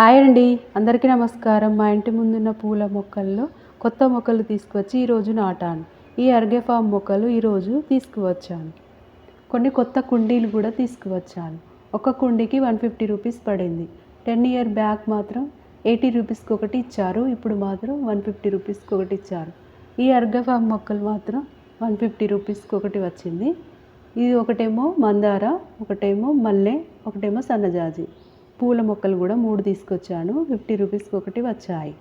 Hi అండి, అందరికీ నమస్కారం. మా ఇంటి ముందున్న పూల మొక్కల్లో కొత్త మొక్కలు తీసుకువచ్చి ఈరోజు నాటాను. ఈ అర్గేఫామ్ మొక్కలు ఈరోజు తీసుకువచ్చాను. కొన్ని కొత్త కుండీలు కూడా తీసుకువచ్చాను. ఒక కుండీకి 150 రూపీస్ పడింది. 10 ఇయర్ బ్యాక్ మాత్రం 80 రూపీస్కి ఒకటి ఇచ్చారు. ఇప్పుడు మాత్రం 150 రూపీస్కి ఒకటి ఇచ్చారు. ఈ అర్గేఫామ్ మొక్కలు మాత్రం 150 రూపీస్కి ఒకటి వచ్చింది. ఇది ఒకటేమో మందార, ఒకటేమో మల్లె, ఒకటేమో సన్నజాజి. పూల మొక్కలు కూడా 3 తీసుకొచ్చాను. 50 రూపీస్కి ఒకటి వచ్చాయి.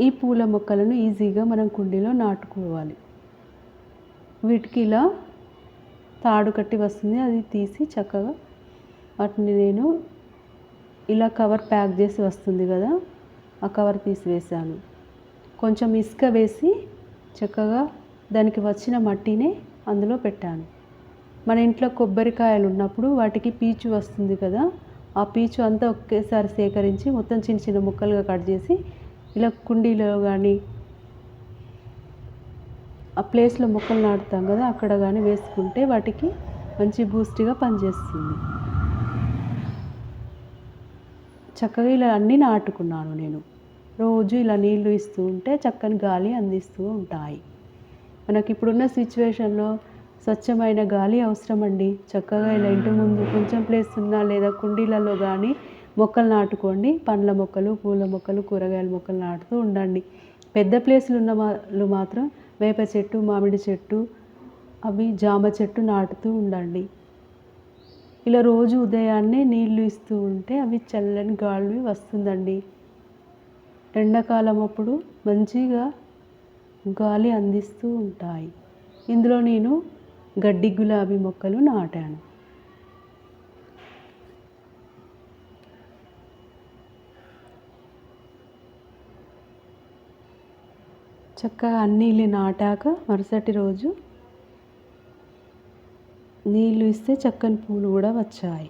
ఈ పూల మొక్కలను ఈజీగా మనం కుండీలో నాటుకోవాలి. వీటికి ఇలా తాడు కట్టి వస్తుంది, అది తీసి చక్కగా వాటిని నేను ఇలా కవర్ ప్యాక్ చేసి వస్తుంది కదా, ఆ కవర్ తీసివేసాను. కొంచెం ఇసుక వేసి చక్కగా దానికి వచ్చిన మట్టిని అందులో పెట్టాను. మన ఇంట్లో కొబ్బరికాయలు ఉన్నప్పుడు వాటికి పీచు వస్తుంది కదా, ఆ పీచు అంతా ఒకేసారి సేకరించి మొత్తం చిన్న చిన్న ముక్కలుగా కట్ చేసి ఇలా కుండీలో కానీ ఆ ప్లేస్లో మొక్కలు నాటుతాం కదా అక్కడ కానీ వేసుకుంటే వాటికి మంచి బూస్ట్గా పనిచేస్తుంది. చక్కగా ఇలా అన్నీ నాటుకున్నాను నేను. రోజు ఇలా నీళ్లు ఇస్తూ ఉంటే చక్కని గాలి అందిస్తూ ఉంటాయి. మనకి ఇప్పుడున్న సిచ్యువేషన్లో స్వచ్ఛమైన గాలి అవసరం అండి. చక్కగా ఇలా ఇంటి ముందు కొంచెం ప్లేస్ ఉన్నా లేదా కుండీలలో కానీ మొక్కలు నాటుకోండి. పండ్ల మొక్కలు, పూల మొక్కలు, కూరగాయల మొక్కలు నాటుతూ ఉండండి. పెద్ద ప్లేసులు ఉన్న వాళ్ళు మాత్రం వేప చెట్టు, మామిడి చెట్టు, అవి జామ చెట్టు నాటుతూ ఉండండి. ఇలా రోజు ఉదయాన్నే నీళ్లు ఇస్తూ ఉంటే అవి చల్లని గాలి వస్తుందండి. ఎండాకాలం అప్పుడు మంచిగా గాలి అందిస్తూ ఉంటాయి. ఇందులో నేను గడ్డి గులాబీ మొక్కలు నాటాను. చక్కగా అన్నీ నాటాక మరుసటి రోజు నీళ్ళు ఇస్తే చక్కని పూలు కూడా వచ్చాయి.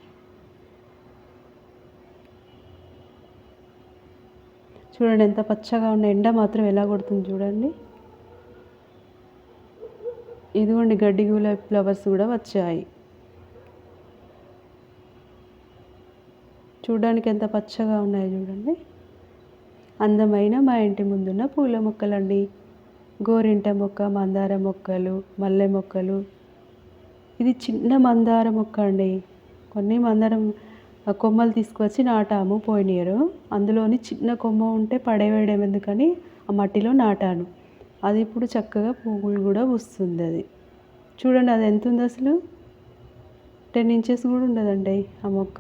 చూడండి ఎంత పచ్చగా ఉన్న, ఎండ మాత్రం ఎలా కొడుతుంది చూడండి. ఇదిగోండి గడ్డి గులాబీ ఫ్లవర్స్ కూడా వచ్చాయి. చూడడానికి ఎంత పచ్చగా ఉన్నాయో చూడండి. అందమైన మా ఇంటి ముందున్న పూల మొక్కలండి. గోరింట మొక్క, మందార మొక్కలు, మల్లె మొక్కలు. ఇది చిన్న మందార మొక్క అండి. కొన్ని మందారం కొమ్మలు తీసుకొచ్చి నాటాము పోయిన ఇయర్. అందులోని చిన్న కొమ్మ ఉంటే పడేయడం ఎందుకని ఆ మట్టిలో నాటాను. అది ఇప్పుడు చక్కగా పువ్వులు కూడా వస్తుంది. అది చూడండి, అది ఎంత ఉంది అసలు, 10 ఇంచెస్ కూడా ఉండదండి ఆ మొక్క.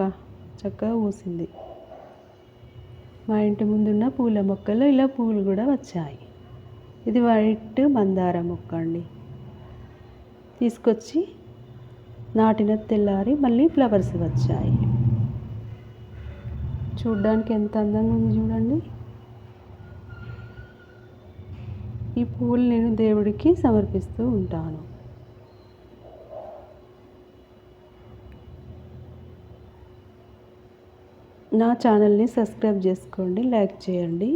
చక్కగా పూసింది. మా ఇంటి ముందున్న పూల మొక్కలు ఇలా పూలు కూడా వచ్చాయి. ఇది వైట్ మందార మొక్క అండి. తీసుకొచ్చి నాటిన తెల్లారి మళ్ళీ ఫ్లవర్స్ వచ్చాయి. చూడ్డానికి ఎంత అందంగా ఉంది చూడండి. ఈ పువ్వులు నేను దేవుడికి సమర్పిస్తూ ఉంటాను. నా ఛానల్ని సబ్స్క్రైబ్ చేసుకోండి, లైక్ చేయండి.